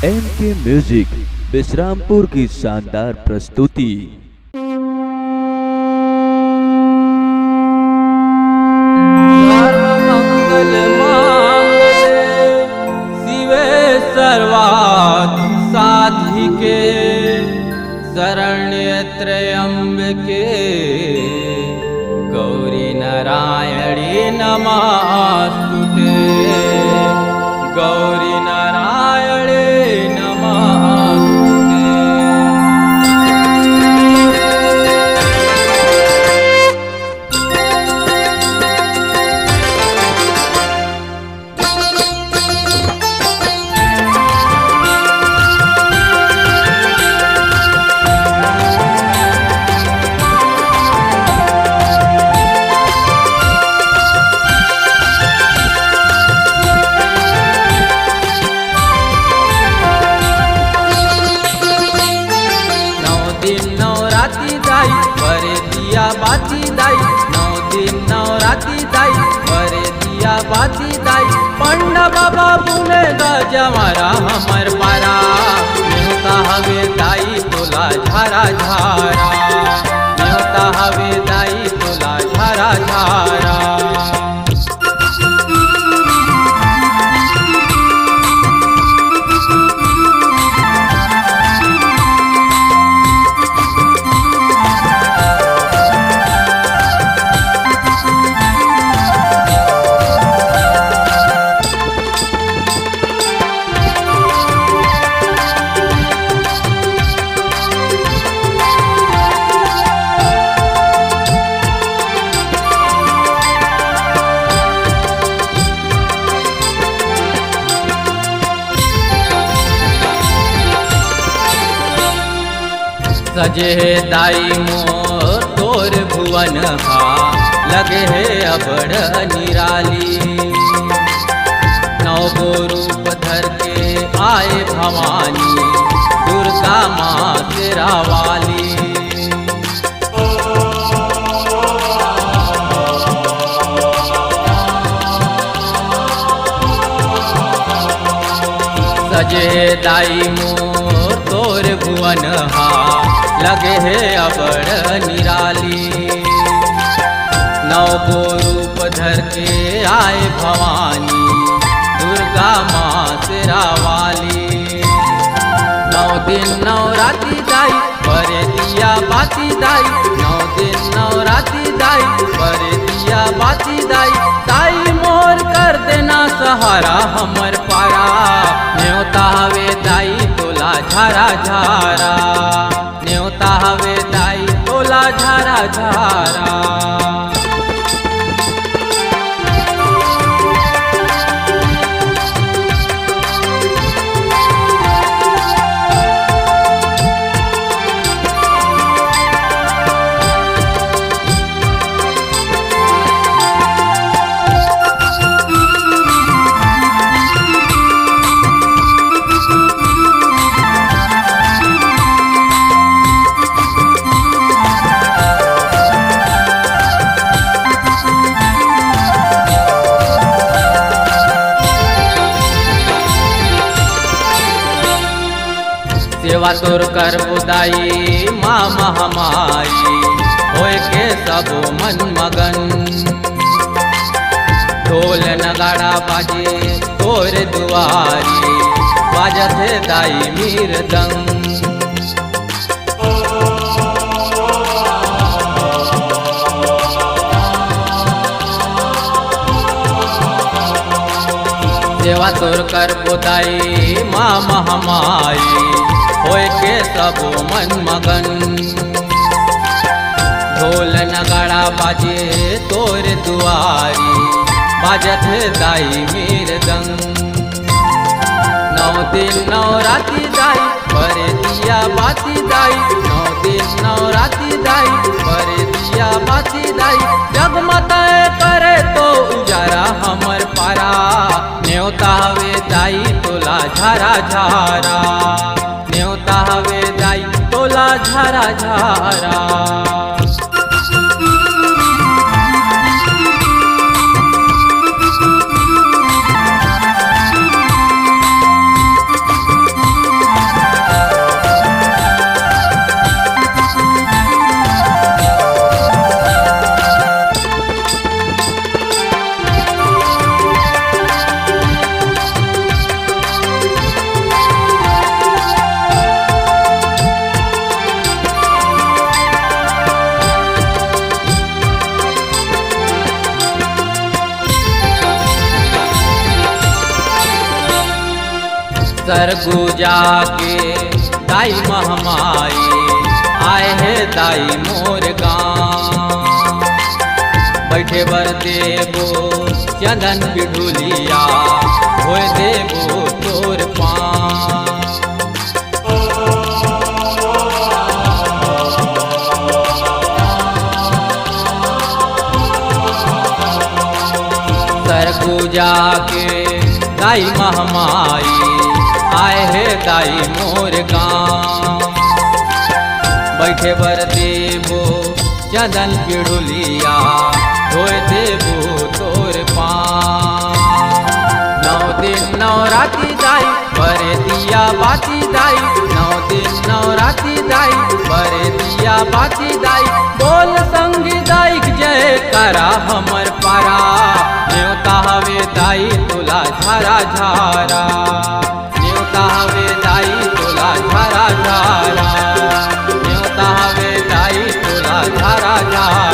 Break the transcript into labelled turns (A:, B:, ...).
A: MK music Vishrampur की शानदार प्रस्तुति।
B: सर्वमंगल मांगल्ये शिवे सर्वार्थ साधिके शरण्ये त्र्यंबके गौरी नारायणी नमस्तुते। गौरी नारायणी नमस्तुते। बाती दाई 9 दिन 9 राती दाई बरे दिया बाती दाई पंडा बाबा बुने गाजा मारा हमर पारा नेवता हवे दाई तोला झारा झारा नेवता हवे दाई तोला झारा झारा। सजे है दाई मोर तोर भुवन हा लगे है अबड़ निराली 9 गो रूप धर के आए भवानी दुर्गा माँ तेरा वाली। सजे दाई मोर तोर भुवन हा लगे है अबड़ निराली 9 गो रूप धर के आए भवानी दुर्गा माँ तेरा वाली। 9 दिन 9 राती दाई बरे दिया बाती दाई 9 दिन 9 राती दाई बरे दिया बाती दाई दाई मोर कर देना सहारा हमर पारा न्योता हवे दाई तोला झारा झारा न्योता हवे दाई तोला झारा झारा। सेवा तोर कर बुदाई माँ महामाई होए के सब मन मगन ढोल नगाड़ा बाजे तोर दुआरी बाजत है दाई मीरदंग। सेवा तोर कर बुदाई माँ महामाई होए के सब मन मगन ढोल नगाड़ा बाजे तोर दुआरी बाजत दाई मीरदंग। 9 दिन 9 राती दाई बरे दिया बाती दाई 9 दिन 9 राती दाई बरे दिया बाती दाई जगमताए करे तो उजारा हमर पारा न्योता हवे दाई तोला झारा झारा न्योता हवे दाई तोला झारा झारा। सरगुजा के दाई महमाई आए है दाई मोर गाँव। बैठे बर देबो चंदन बिढुलिया होय देबो तोर पाँव। सरगुजा के दाई महमाई आए है दाई मोर गाँव। बैठे बर देबो चंदन बिढुलिया होय देबो तोर पाँव। 9 दिन 9 राती दाई बरे दिया बाती दाई। 9 दिन 9 राती दाई बरे दिया बाती दाई। बोल संगी दाई जय करा हमर पारा। न्योता हवे दाई तुला झारा झारा। न्योता हवे दाई तुला झारा झारा। न्योता हवे दाई तुला झारा झारा।